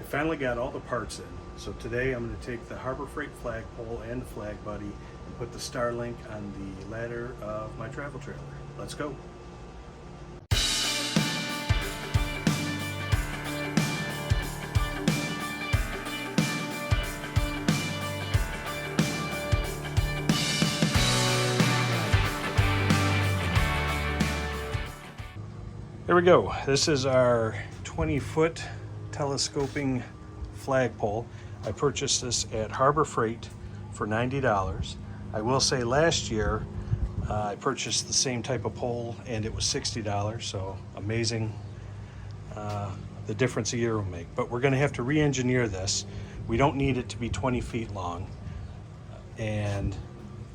Finally got all the parts in. So today I'm going to take the Harbor Freight flagpole and the Flag Buddy and put the Starlink on the ladder of my travel trailer. Let's go. There we go. This is our 20-foot telescoping flagpole. I purchased this at Harbor Freight for $90. I will say last year I purchased the same type of pole and it was $60, so amazing the difference a year will make. But we're going to have to re-engineer this. We don't need it to be 20 feet long, and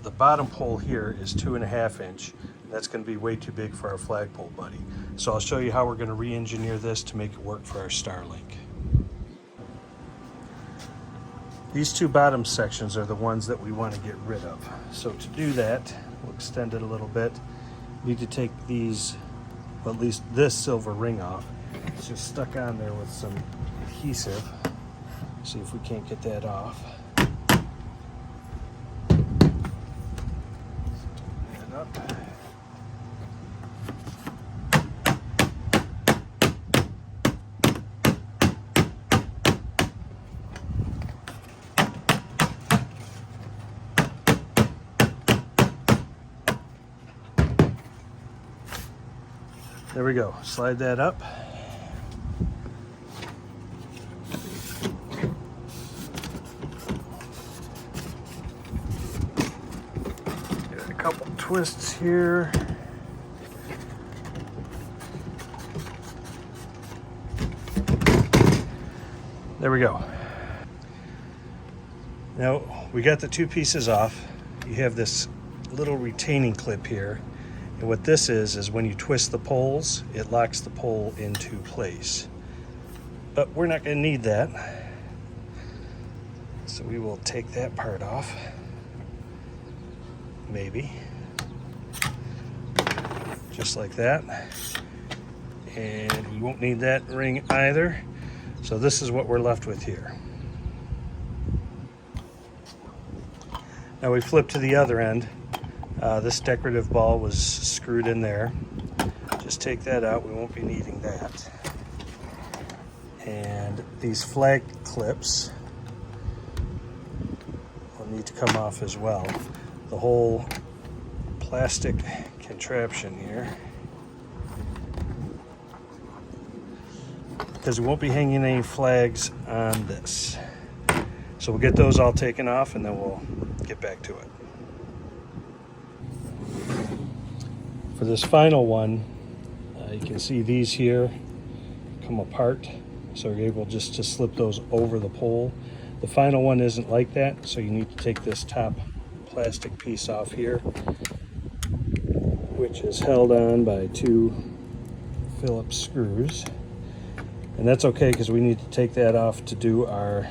the bottom pole here is 2.5 inch. That's going to be way too big for our Flagpole Buddy. So I'll show you how we're going to re-engineer this to make it work for our Starlink. These two bottom sections are the ones that we want to get rid of. So to do that, we'll extend it a little bit. We need to take these, well, at least this silver ring off. It's just stuck on there with some adhesive. See if we can't get that off. Tighten it up. There we go. Slide that up. Give it a couple twists here. There we go. Now we got the two pieces off. You have this little retaining clip here. And what this is when you twist the poles, it locks the pole into place. But we're not going to need that. So we will take that part off. Maybe. Just like that. And we won't need that ring either. So this is what we're left with here. Now we flip to the other end. This decorative ball was screwed in there. Just take that out, we won't be needing that. And these flag clips will need to come off as well. The whole plastic contraption here. Because we won't be hanging any flags on this. So we'll get those all taken off and then we'll get back to it. For this final one, you can see these here come apart, so you're able just to slip those over the pole. The final one isn't like that, so you need to take this top plastic piece off here, which is held on by two Phillips screws. And that's okay because we need to take that off to do our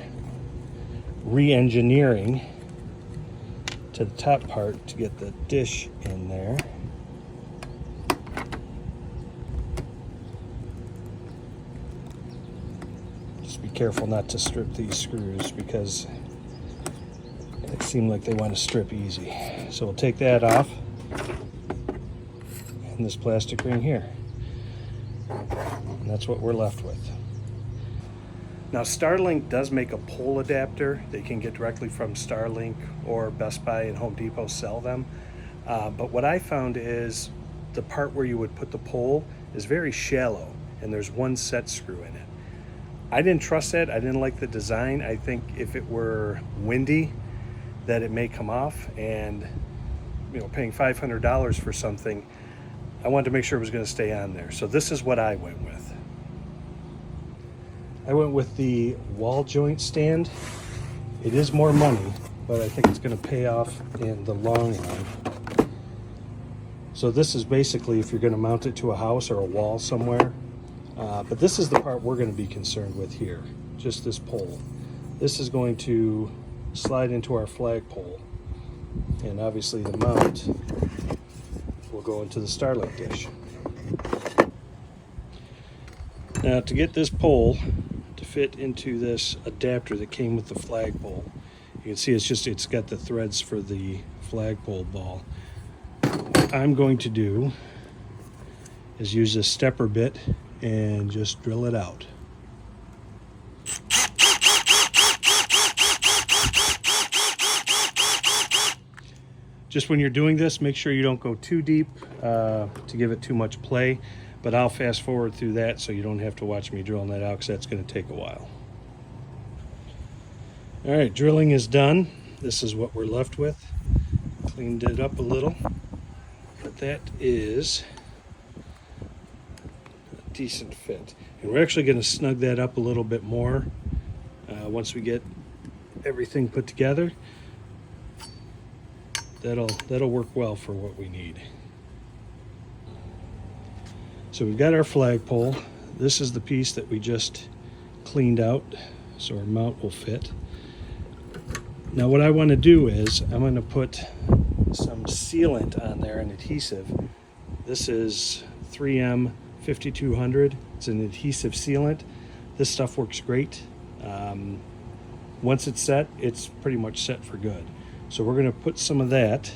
re-engineering to the top part to get the dish in there. Be careful not to strip these screws because they seem like they want to strip easy. So we'll take that off and this plastic ring here. And that's what we're left with. Now Starlink does make a pole adapter. They can get directly from Starlink, or Best Buy and Home Depot sell them. But what I found is the part where you would put the pole is very shallow and there's one set screw in it. I didn't trust that. I didn't like the design. I think if it were windy, that it may come off, and paying $500 for something, I wanted to make sure it was going to stay on there. So this is what I went with. I went with the wall joint stand. It is more money, but I think it's going to pay off in the long run. So this is basically if you're going to mount it to a house or a wall somewhere. But this is the part we're going to be concerned with here, just this pole. This is going to slide into our flagpole, and obviously the mount will go into the Starlink dish. Now to get this pole to fit into this adapter that came with the flagpole. You can see it's got the threads for the flagpole ball. What I'm going to do is use a stepper bit and just drill it out. Just when you're doing this, make sure you don't go too deep to give it too much play, but I'll fast forward through that so you don't have to watch me drilling that out, because that's going to take a while. All right, drilling is done. This is what we're left with. Cleaned it up a little, but that is a decent fit. And we're actually going to snug that up a little bit more once we get everything put together. That'll work well for what we need. So we've got our flagpole. This is the piece that we just cleaned out, so our mount will fit. Now what I want to do is I'm going to put some sealant on there, an adhesive. This is 3M 5200. It's an adhesive sealant. This stuff works great. Once it's set, it's pretty much set for good. So we're going to put some of that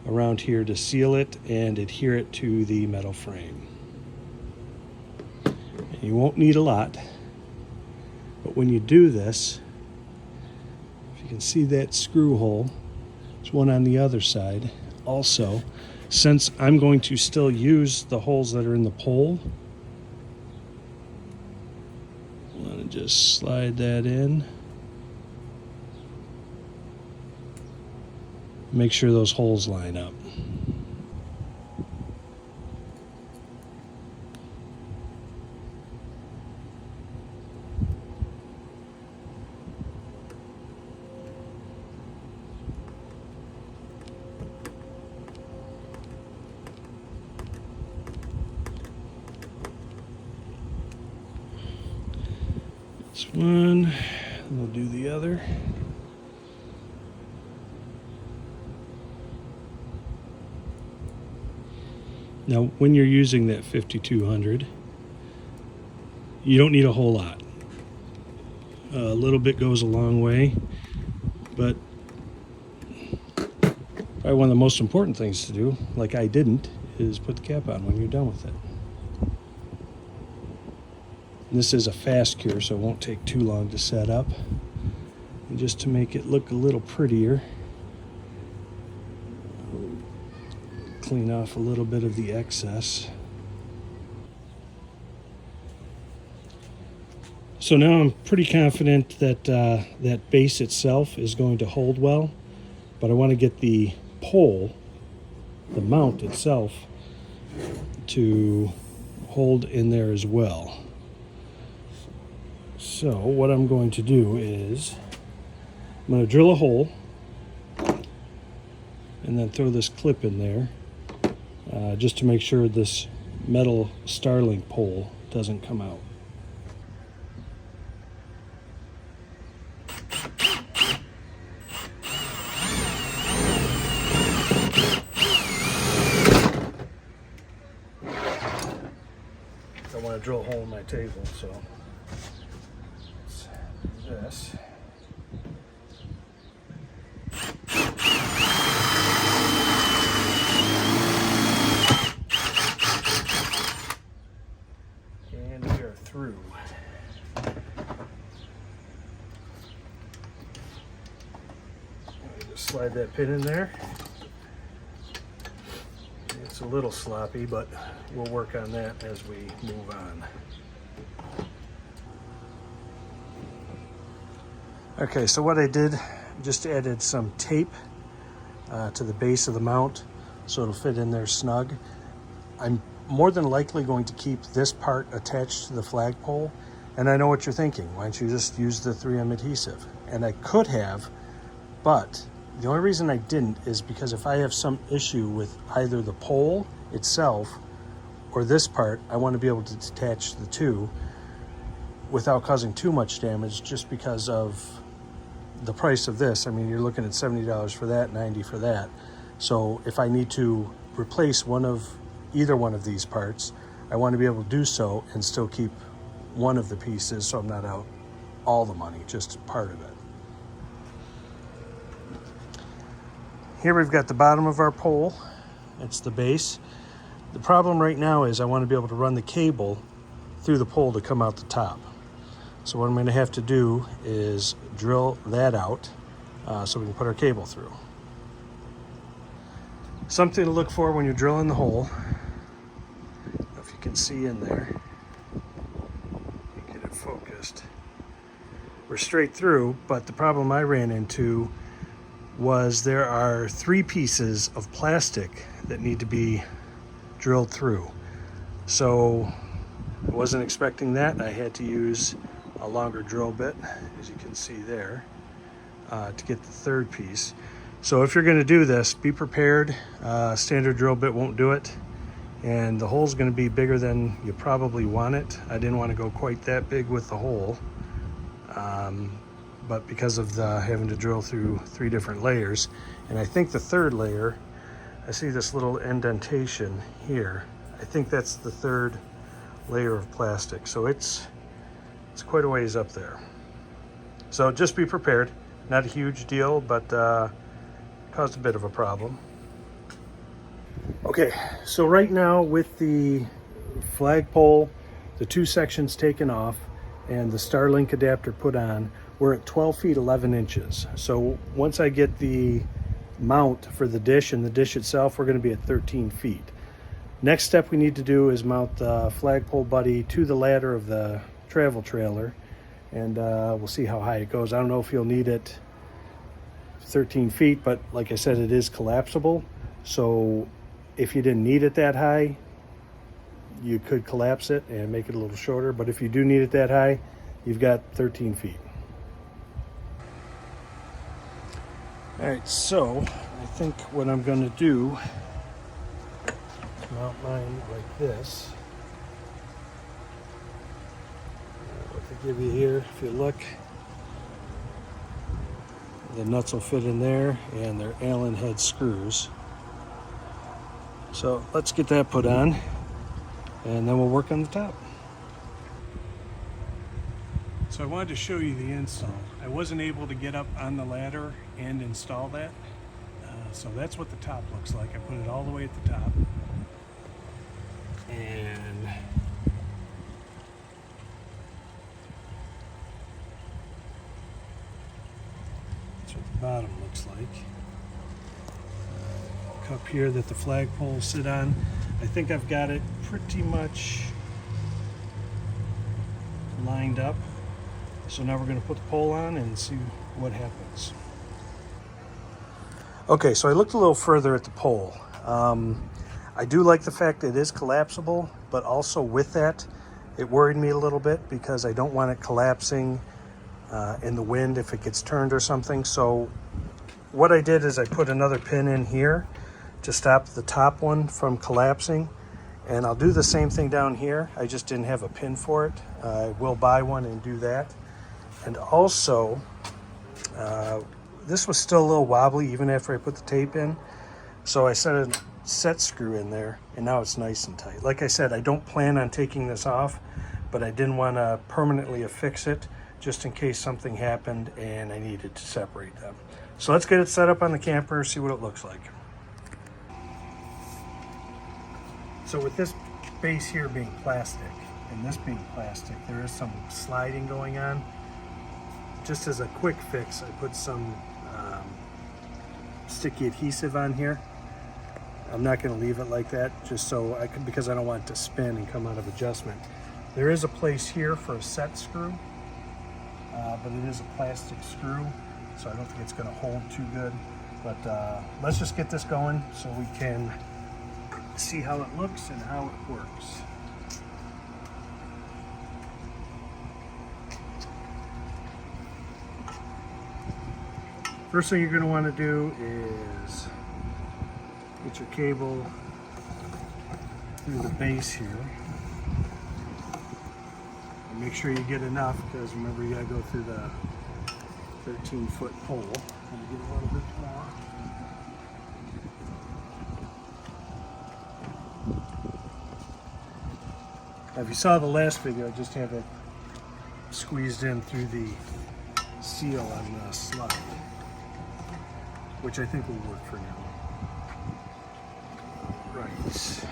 around here to seal it and adhere it to the metal frame. And you won't need a lot, but when you do this, if you can see that screw hole, there's one on the other side. Also, since I'm going to still use the holes that are in the pole, I'm going to just slide that in. Make sure those holes line up. This one, and we'll do the other. Now, when you're using that 5200, you don't need a whole lot. A little bit goes a long way, but probably one of the most important things to do, like I didn't, is put the cap on when you're done with it. And this is a fast cure, so it won't take too long to set up. And just to make it look a little prettier, clean off a little bit of the excess. So now I'm pretty confident that that base itself is going to hold well, but I want to get the pole, the mount itself, to hold in there as well. So what I'm going to do is I'm going to drill a hole and then throw this clip in there. Just to make sure this metal Starlink pole doesn't come out. I want to drill a hole in my table, so let's do this. Through. Just slide that pin in there. It's a little sloppy, but we'll work on that as we move on. Okay, so what I did, just added some tape to the base of the mount so it'll fit in there snug. I'm more than likely going to keep this part attached to the flagpole, and I know what you're thinking. Why don't you just use the 3M adhesive? And I could have, but the only reason I didn't is because if I have some issue with either the pole itself or this part, I want to be able to detach the two without causing too much damage, just because of the price of this. I mean, you're looking at $70 for that, $90 for that. So if I need to replace either one of these parts, I want to be able to do so and still keep one of the pieces, so I'm not out all the money, just part of it. Here we've got the bottom of our pole. It's the base. The problem right now is I want to be able to run the cable through the pole to come out the top. So what I'm going to have to do is drill that out so we can put our cable through. Something to look for when you're drilling the hole, if you can see in there, get it focused. We're straight through, but the problem I ran into was there are 3 pieces of plastic that need to be drilled through. So I wasn't expecting that. I had to use a longer drill bit, as you can see there, to get the 3rd piece. So if you're going to do this, be prepared. Standard drill bit won't do it, and the hole's going to be bigger than you probably want it. I didn't want to go quite that big with the hole, but because of the having to drill through 3 different layers, and I think the 3rd layer, I see this little indentation here. I think that's the 3rd layer of plastic, so it's quite a ways up there. So just be prepared. Not a huge deal, but caused a bit of a problem. Okay, so right now with the flagpole, the 2 sections taken off, and the Starlink adapter put on, we're at 12 feet 11 inches. So once I get the mount for the dish and the dish itself, we're going to be at 13 feet. Next step we need to do is mount the Flagpole Buddy to the ladder of the travel trailer, and we'll see how high it goes. I don't know if you'll need it 13 feet, but like I said, it is collapsible. So if you didn't need it that high, you could collapse it and make it a little shorter. But if you do need it that high, you've got 13 feet. All right, so I think what I'm going to do, mount mine like this. What they give you here, if you look, the nuts will fit in there, and they're Allen head screws. So let's get that put on, and then we'll work on the top. So I wanted to show you the install. I wasn't able to get up on the ladder and install that. So that's what the top looks like. I put it all the way at the top. And that's what the bottom looks like. Cup here that the flagpoles sit on. I think I've got it pretty much lined up. So now we're going to put the pole on and see what happens. Okay, so I looked a little further at the pole. I do like the fact that it is collapsible, but also with that, it worried me a little bit because I don't want it collapsing in the wind if it gets turned or something. So what I did is I put another pin in here to stop the top one from collapsing. And I'll do the same thing down here. I just didn't have a pin for it. I will buy one and do that. And also, this was still a little wobbly even after I put the tape in. So I set a set screw in there, and now it's nice and tight. Like I said, I don't plan on taking this off, but I didn't want to permanently affix it just in case something happened and I needed to separate them. So let's get it set up on the camper, see what it looks like. So with this base here being plastic and this being plastic, there is some sliding going on. Just as a quick fix, I put some sticky adhesive on here. I'm not going to leave it like that, just so I can, because I don't want it to spin and come out of adjustment. There is a place here for a set screw, but it is a plastic screw, so I don't think it's going to hold too good. But let's just get this going so we can see how it looks and how it works. First thing you're going to want to do is get your cable through the base here. And make sure you get enough, because remember, you got to go through the 13-foot pole. And get a little bit more. Now, if you saw the last video, I just have it squeezed in through the seal on the slide, which I think will work for now. Right.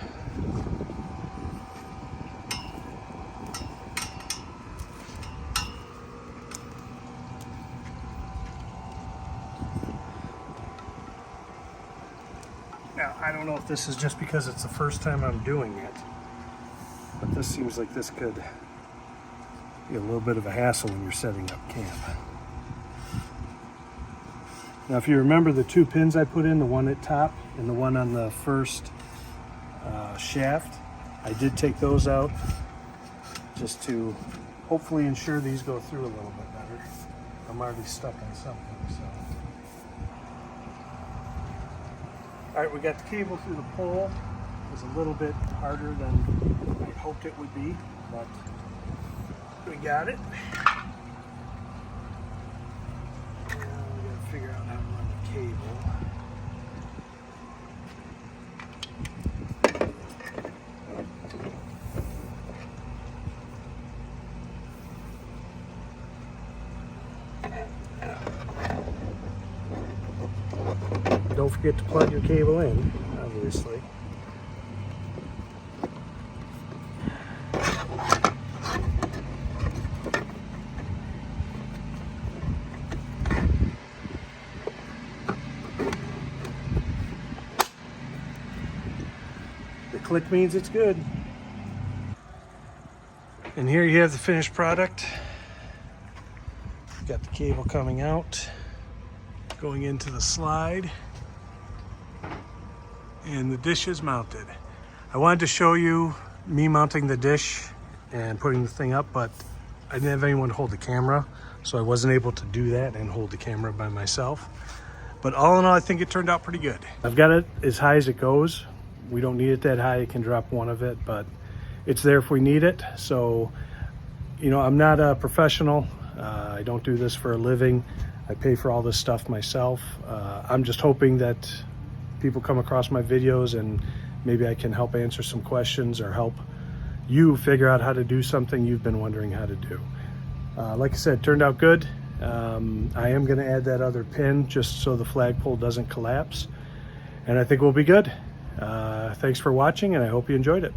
Now, I don't know if this is just because it's the first time I'm doing it, but this seems like this could be a little bit of a hassle when you're setting up camp. Now, if you remember the two pins I put in, the one at top and the one on the first shaft, I did take those out just to hopefully ensure these go through a little bit better. I'm already stuck on something, so. All right, we got the cable through the pole. It was a little bit harder than I hoped it would be, but we got it. Now we gotta figure out how to run the cable. Don't forget to plug your cable in, obviously. The click means it's good. And here you have the finished product. Got the cable coming out, going into the slide. And the dish is mounted. I wanted to show you me mounting the dish and putting the thing up, but I didn't have anyone to hold the camera, so I wasn't able to do that and hold the camera by myself. But all in all, I think it turned out pretty good. I've got it as high as it goes. We don't need it that high. It can drop one of it, but it's there if we need it. So, you know, I'm not a professional. I don't do this for a living. I pay for all this stuff myself. I'm just hoping that people come across my videos and maybe I can help answer some questions or help you figure out how to do something you've been wondering how to do. Like I said, turned out good. I am going to add that other pin just so the flagpole doesn't collapse, and I think we'll be good. Thanks for watching, and I hope you enjoyed it.